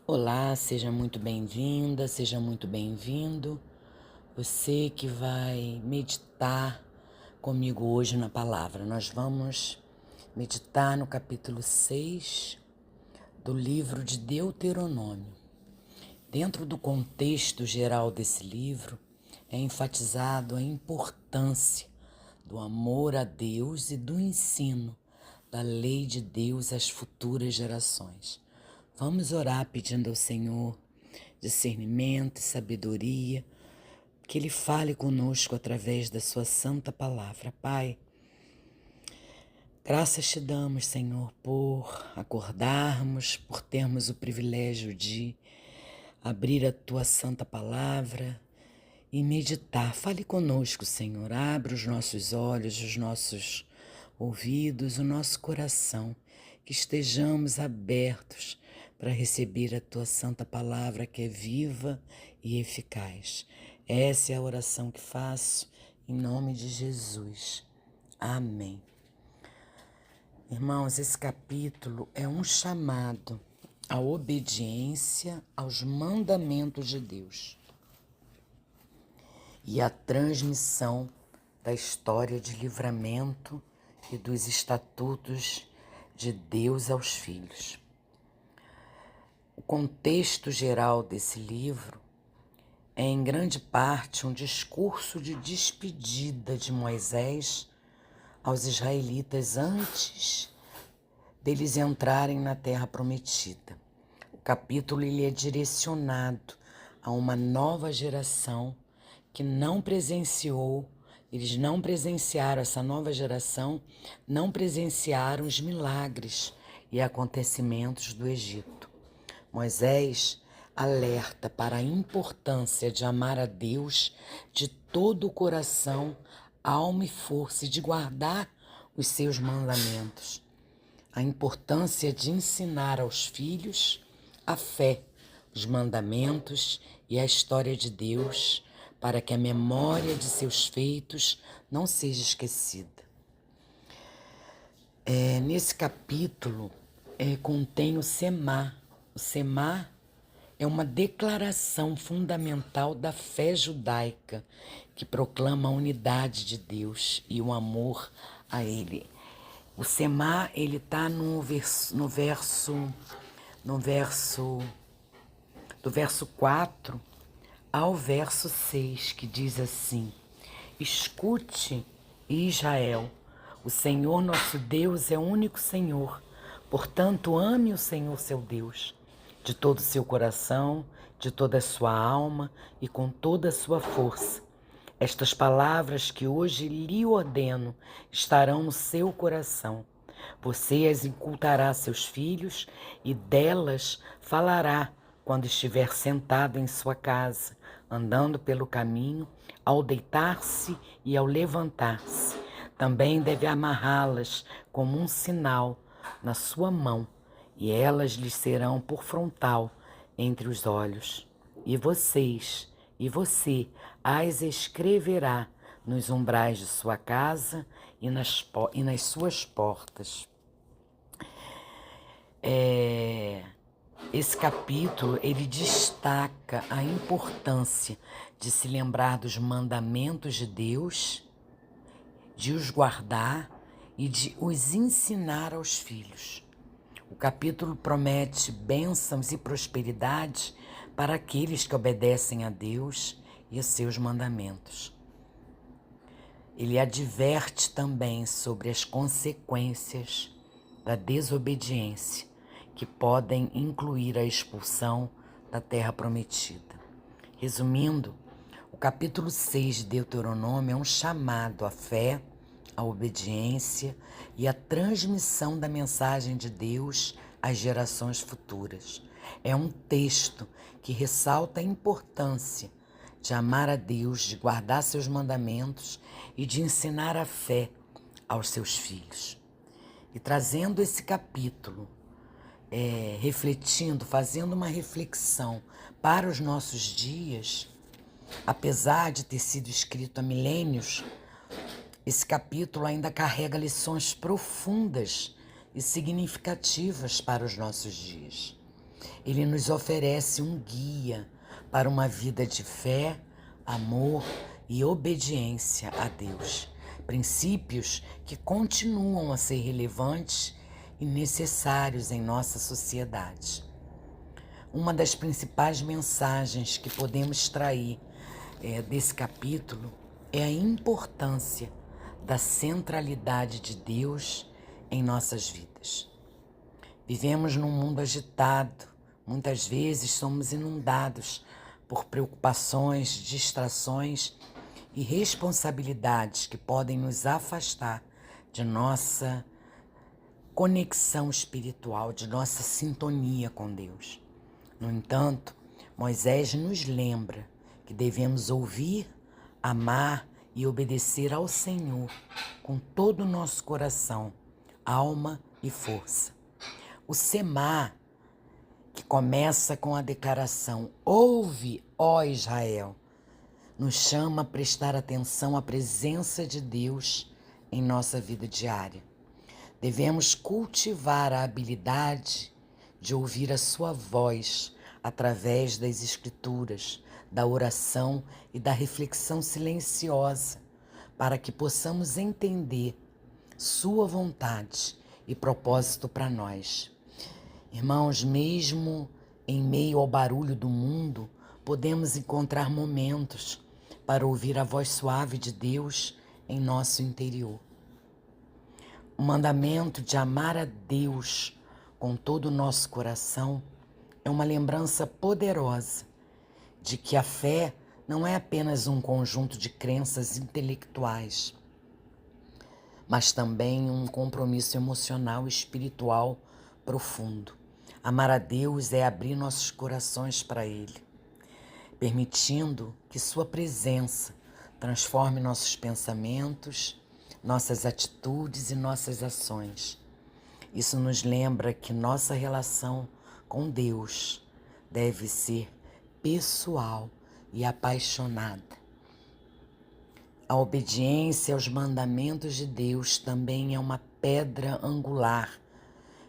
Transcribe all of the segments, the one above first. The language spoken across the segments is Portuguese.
Olá, seja muito bem-vinda, seja muito bem-vindo. Você que vai meditar comigo hoje na palavra. Nós vamos meditar no capítulo 6 do livro de Deuteronômio. Dentro do contexto geral desse livro, é enfatizado a importância do amor a Deus e do ensino da lei de Deus às futuras gerações. Vamos orar pedindo ao Senhor discernimento e sabedoria, que Ele fale conosco através da sua santa palavra. Pai, graças te damos, Senhor, por acordarmos, por termos o privilégio de abrir a tua santa palavra e meditar. Fale conosco, Senhor. Abra os nossos olhos, os nossos ouvidos, o nosso coração, que estejamos abertos para receber a tua santa palavra que é viva e eficaz. Essa é a oração que faço em nome de Jesus. Amém. Irmãos, esse capítulo é um chamado à obediência aos mandamentos de Deus e à transmissão da história de livramento e dos estatutos de Deus aos filhos. O contexto geral desse livro é, em grande parte, um discurso de despedida de Moisés aos israelitas antes deles entrarem na Terra Prometida. O capítulo ele é direcionado a uma nova geração que não presenciou, eles não presenciaram, essa nova geração não presenciaram os milagres e acontecimentos do Egito. Moisés alerta para a importância de amar a Deus de todo o coração, alma e força e de guardar os seus mandamentos. A importância de ensinar aos filhos a fé, os mandamentos e a história de Deus, para que a memória de seus feitos não seja esquecida. Nesse capítulo contém o Semá. O Semá é uma declaração fundamental da fé judaica que proclama a unidade de Deus e o amor a Ele. O Semá, ele está no verso 4 ao verso 6, que diz assim: Escute, Israel, o Senhor nosso Deus é o único Senhor, portanto ame o Senhor seu Deus, de todo o seu coração, de toda a sua alma e com toda a sua força. Estas palavras que hoje lhe ordeno estarão no seu coração. Você as incultará a seus filhos e delas falará quando estiver sentado em sua casa, andando pelo caminho, ao deitar-se e ao levantar-se. Também deve amarrá-las como um sinal na sua mão, e elas lhes serão por frontal entre os olhos. E você as escreverá nos umbrais de sua casa e nas suas portas. Esse capítulo, ele destaca a importância de se lembrar dos mandamentos de Deus, de os guardar e de os ensinar aos filhos. O capítulo promete bênçãos e prosperidade para aqueles que obedecem a Deus e a seus mandamentos. Ele adverte também sobre as consequências da desobediência, que podem incluir a expulsão da terra prometida. Resumindo, o capítulo 6 de Deuteronômio é um chamado à fé, à obediência e à transmissão da mensagem de Deus às gerações futuras. É um texto que ressalta a importância de amar a Deus, de guardar seus mandamentos e de ensinar a fé aos seus filhos. E trazendo esse capítulo, refletindo, fazendo uma reflexão para os nossos dias, apesar de ter sido escrito há milênios, esse capítulo ainda carrega lições profundas e significativas para os nossos dias. ele nos oferece um guia para uma vida de fé, amor e obediência a Deus. Princípios que continuam a ser relevantes e necessários em nossa sociedade. Uma das principais mensagens que podemos extrair desse capítulo é a importância da centralidade de Deus em nossas vidas. Vivemos num mundo agitado, muitas vezes somos inundados por preocupações, distrações e responsabilidades que podem nos afastar de nossa conexão espiritual, de nossa sintonia com Deus. No entanto, Moisés nos lembra que devemos ouvir, amar e obedecer ao Senhor com todo o nosso coração, alma e força. O Semá, que começa com a declaração "Ouve, ó Israel", nos chama a prestar atenção à presença de Deus em nossa vida diária. Devemos cultivar a habilidade de ouvir a sua voz através das escrituras, da oração e da reflexão silenciosa, para que possamos entender sua vontade e propósito para nós. Irmãos, mesmo em meio ao barulho do mundo, podemos encontrar momentos para ouvir a voz suave de Deus em nosso interior. O mandamento de amar a Deus com todo o nosso coração é uma lembrança poderosa de que a fé não é apenas um conjunto de crenças intelectuais, mas também um compromisso emocional e espiritual profundo. Amar a Deus é abrir nossos corações para Ele, permitindo que Sua presença transforme nossos pensamentos, nossas atitudes e nossas ações. Isso nos lembra que nossa relação com Deus deve ser pessoal e apaixonada. A obediência aos mandamentos de Deus também é uma pedra angular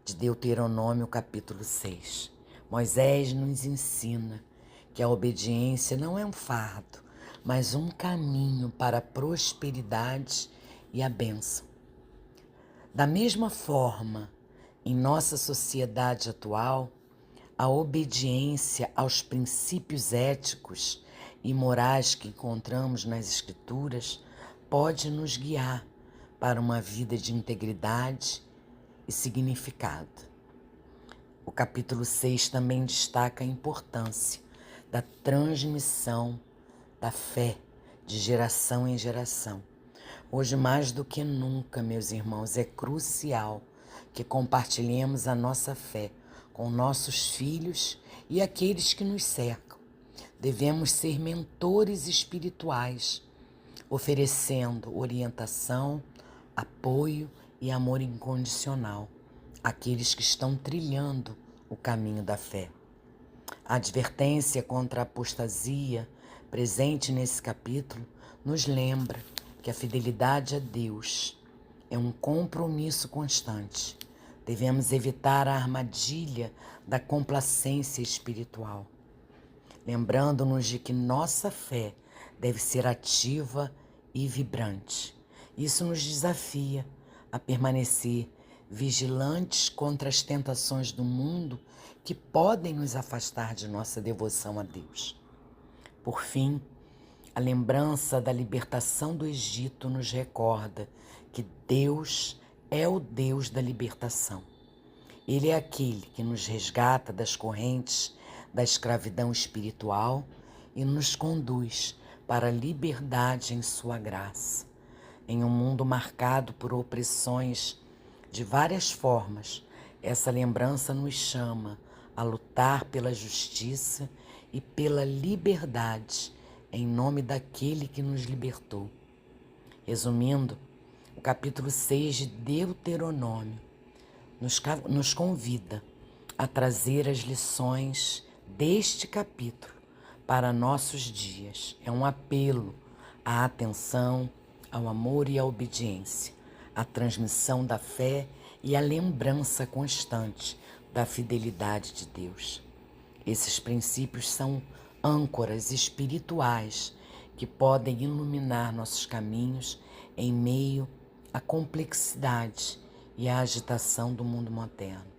de Deuteronômio capítulo 6. Moisés nos ensina que a obediência não é um fardo, mas um caminho para a prosperidade e a bênção. Da mesma forma, em nossa sociedade atual, a obediência aos princípios éticos e morais que encontramos nas Escrituras pode nos guiar para uma vida de integridade e significado. O capítulo 6 também destaca a importância da transmissão da fé de geração em geração. Hoje, mais do que nunca, meus irmãos, é crucial que compartilhemos a nossa fé com nossos filhos e aqueles que nos cercam. Devemos ser mentores espirituais, oferecendo orientação, apoio e amor incondicional àqueles que estão trilhando o caminho da fé. A advertência contra a apostasia presente nesse capítulo nos lembra que a fidelidade a Deus é um compromisso constante. Devemos evitar a armadilha da complacência espiritual, lembrando-nos de que nossa fé deve ser ativa e vibrante. Isso nos desafia a permanecer vigilantes contra as tentações do mundo que podem nos afastar de nossa devoção a Deus. Por fim, a lembrança da libertação do Egito nos recorda que Deus é o Deus da libertação. Ele é aquele que nos resgata das correntes da escravidão espiritual e nos conduz para a liberdade em sua graça. Em um mundo marcado por opressões de várias formas, essa lembrança nos chama a lutar pela justiça e pela liberdade em nome daquele que nos libertou. Resumindo, o capítulo 6 de Deuteronômio nos convida a trazer as lições deste capítulo para nossos dias. É um apelo à atenção, ao amor e à obediência, à transmissão da fé e à lembrança constante da fidelidade de Deus. Esses princípios são âncoras espirituais que podem iluminar nossos caminhos em meio à complexidade e à agitação do mundo moderno.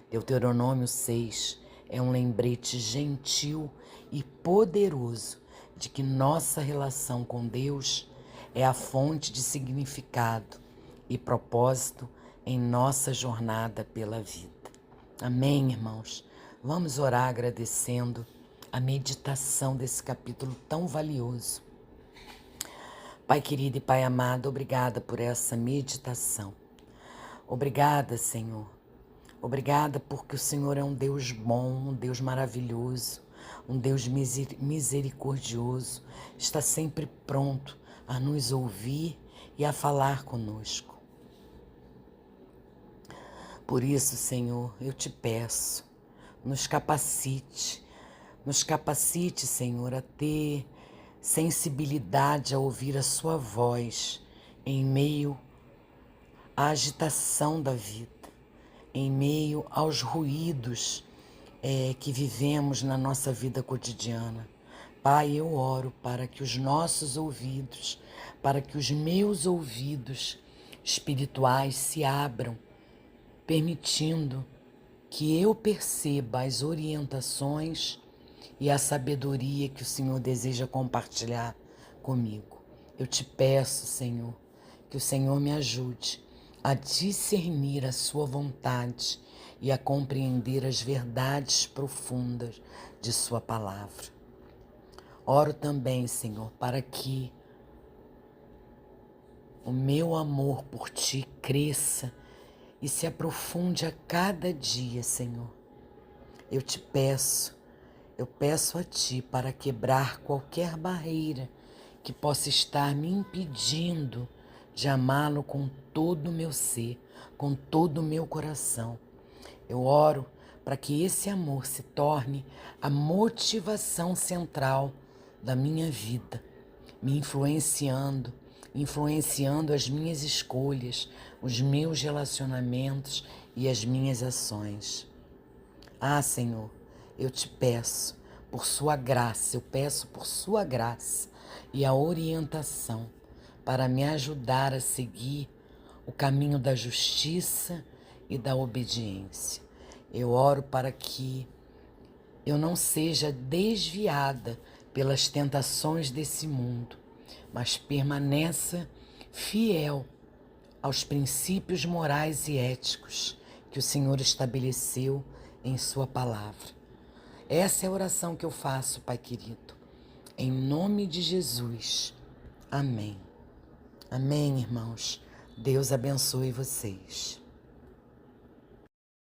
Deuteronômio 6 é um lembrete gentil e poderoso de que nossa relação com Deus é a fonte de significado e propósito em nossa jornada pela vida. Amém, irmãos? Vamos orar agradecendo a meditação desse capítulo tão valioso. Pai querido e Pai amado, obrigada por essa meditação. Obrigada, Senhor. Obrigada porque o Senhor é um Deus bom, um Deus maravilhoso, um Deus misericordioso. Está sempre pronto a nos ouvir e a falar conosco. Por isso, Senhor, eu te peço, nos capacite, Senhor, a ter sensibilidade a ouvir a sua voz em meio à agitação da vida, em meio aos ruídos que vivemos na nossa vida cotidiana. Pai, eu oro para que os nossos ouvidos, para que os meus ouvidos espirituais se abram, permitindo que eu perceba as orientações e a sabedoria que o Senhor deseja compartilhar comigo. Eu te peço, Senhor, que o Senhor me ajude a discernir a sua vontade e a compreender as verdades profundas de sua palavra. Oro também, Senhor, para que o meu amor por ti cresça e se aprofunde a cada dia, Senhor. Eu peço a ti para quebrar qualquer barreira que possa estar me impedindo de amá-lo com todo o meu ser, com todo o meu coração. Eu oro para que esse amor se torne a motivação central da minha vida, me influenciando as minhas escolhas, os meus relacionamentos e as minhas ações. Ah, Senhor, eu te peço por sua graça, eu peço por sua graça e a orientação para me ajudar a seguir o caminho da justiça e da obediência. Eu oro para que eu não seja desviada pelas tentações desse mundo, mas permaneça fiel aos princípios morais e éticos que o Senhor estabeleceu em sua palavra. Essa é a oração que eu faço, Pai querido. Em nome de Jesus. Amém. Amém, irmãos. Deus abençoe vocês.